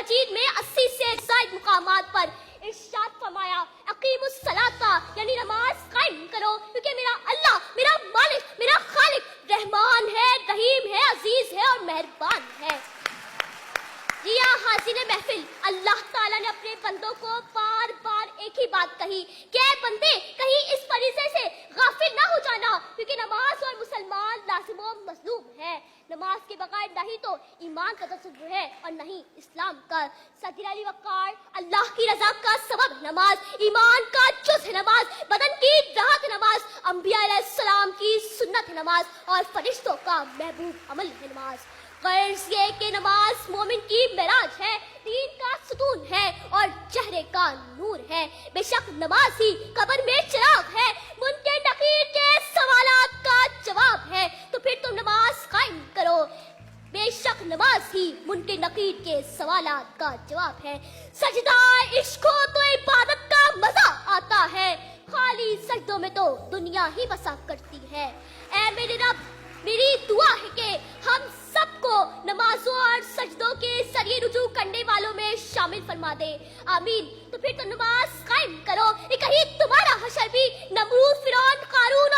مجید میں 80 سے زائد مقامات پر ارشاد فرمایا اقیم الصلاۃ یعنی نماز قائم کرو، کیونکہ میرا اللہ، میرا مالک، میرا خالق رحمان ہے، رحیم ہے، عزیز ہے اور مہربان ہے۔ جی ہاں حاضرین محفل، اللہ تعالیٰ نے اپنے بندوں کو بار بار ایک ہی بات کہی کہ اے بندے کہیں اس فریضے سے غافل نہ ہو جانا، کیونکہ نماز اور مسلمان لازم و مظلوم ہے۔ نماز کے بغیر نہ ہی تو ایمان کا تصور ہے اور نہ ہی اسلام کا۔ صدر علی وقار، اللہ کی رضا کا سبب نماز، ایمان کا جز ہے نماز، بدن کی راحت نماز، انبیاء علیہ السلام کی سنت ہے نماز اور فرشتوں کا محبوب عمل ہے نماز۔ غرض یہ کہ نماز مومن کی معراج ہے، دین کا ستون ہے اور چہرے کا نور ہے۔ بے شک نماز ہی قبر میں چراغ ہے، منکر نکیر کے سوالات کا جواب ہے، تو پھر تم نماز قائم کرو۔ بے شک نماز ہی منکر نکیر کے سوالات کا جواب ہے۔ سجدہ عشق ہو تو عبادت کا مزہ آتا ہے، خالی سجدوں میں تو دنیا ہی بسا کرتی ہے۔ اے میرے رب، میری دعا ہے کہ ہم سب کو نمازوں اور سجدوں کے ذریعے رجوع کرنے والوں میں شامل فرما دے، آمین۔ تو پھر تو نماز قائم کرو، کہیں تمہارا حشر بھی نمرود، فرعون، قارون